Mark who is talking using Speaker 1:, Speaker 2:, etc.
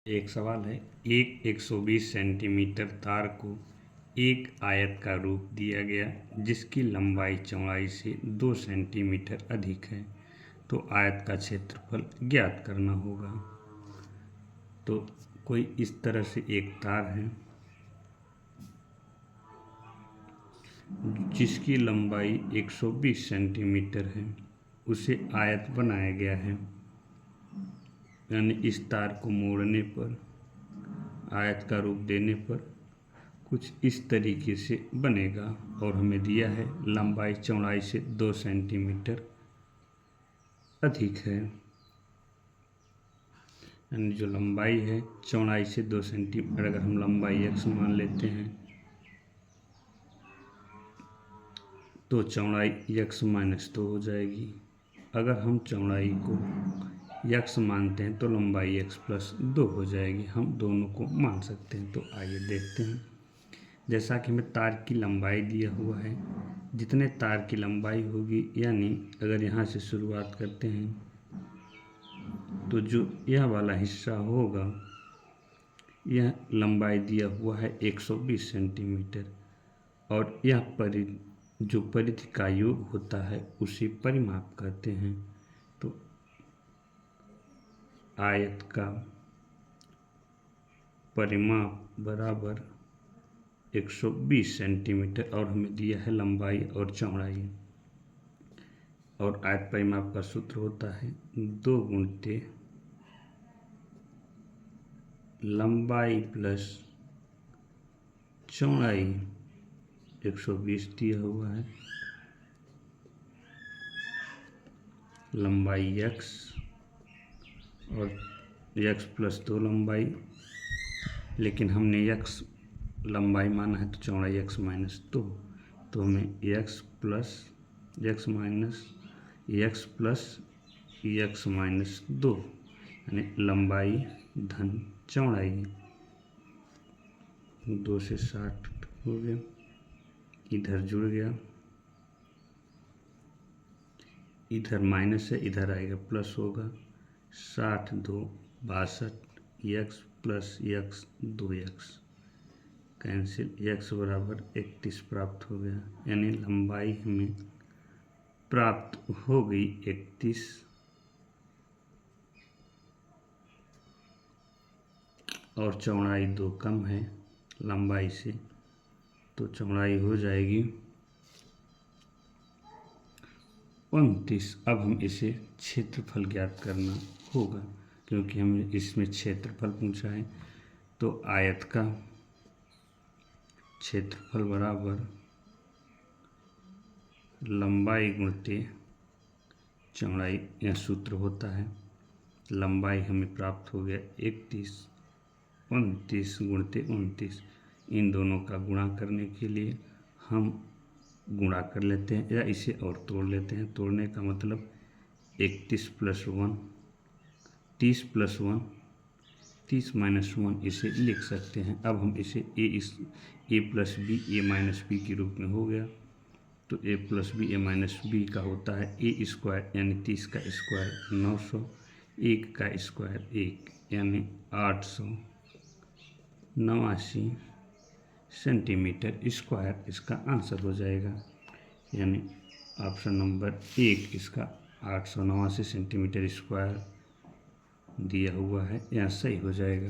Speaker 1: एक सवाल है, एक 120 सेंटीमीटर तार को एक आयत का रूप दिया गया जिसकी लंबाई चौड़ाई से 2 सेंटीमीटर अधिक है, तो आयत का क्षेत्रफल ज्ञात करना होगा। तो कोई इस तरह से एक तार है जिसकी लंबाई 120 सेंटीमीटर है, उसे आयत बनाया गया है। यानी इस तार को मोड़ने पर, आयत का रूप देने पर कुछ इस तरीके से बनेगा और हमें दिया है लंबाई चौड़ाई से 2 सेंटीमीटर अधिक है। यानी जो लंबाई है चौड़ाई से 2 सेंटीमीटर, अगर हम लंबाई x मान लेते हैं तो चौड़ाई x माइनस 2 हो जाएगी। अगर हम चौड़ाई को x मानते हैं तो लंबाई x प्लस 2 हो जाएगी। हम दोनों को मान सकते हैं। तो आइए देखते हैं। जैसा कि हमें तार की लंबाई दिया हुआ है, जितने तार की लंबाई होगी, यानी अगर यहाँ से शुरुआत करते हैं तो जो यह वाला हिस्सा होगा, यह लंबाई दिया हुआ है 120 सेंटीमीटर और यह जो परिधि का योग होता है उसे परिमाप कहते हैं। तो आयत का परिमाप बराबर 120 सेंटीमीटर और हमें दिया है लंबाई और चौड़ाई। और आयत परिमाप का सूत्र होता है 2 गुणित लंबाई प्लस चौड़ाई। 120 दिया हुआ है, लंबाई x और x प्लस 2 लंबाई, लेकिन हमने x लंबाई माना है तो चौड़ाई x माइनस 2। तो हमें x plus x minus x plus x minus 2 यानी लंबाई धन चौड़ाई 2 से 60 हो गया, इधर जुड़ गया, इधर माइनस है, इधर आएगा प्लस होगा। 60 2 62, x plus x 2x cancel, x बराबर 31 प्राप्त हो गया। यानी लंबाई हमें प्राप्त हो गई 31 और चौड़ाई 2 कम है लंबाई से, तो चौड़ाई हो जाएगी 29। अब हम इसे क्षेत्रफल ज्ञात करना होगा, क्योंकि हमें इसमें क्षेत्रफल पूछा है। तो आयत का क्षेत्रफल बराबर लंबाई गुणित चौड़ाई, यह सूत्र होता है। लंबाई हमें प्राप्त हो गया 31, 29 गुणित 29। इन दोनों का गुणा करने के लिए हम गुणा कर लेते हैं या इसे और तोड़ लेते हैं। तोड़ने का मतलब 31 प्लस 1 30 प्लस 1 30 माइनस 1 इसे लिख सकते हैं। अब हम इसे a plus B A minus B के रूप में हो गया। तो a plus B A minus B का होता है a स्क्वायर यानी 30 का स्क्वायर 900, 1 का स्क्वायर 1 यानी 889 सेंटीमीटर स्क्वायर इसका आंसर हो जाएगा। यानी ऑप्शन नंबर 1 इसका 889 सेंटीमीटर स्क्वायर दिया हुआ है, यह सही हो जाएगा।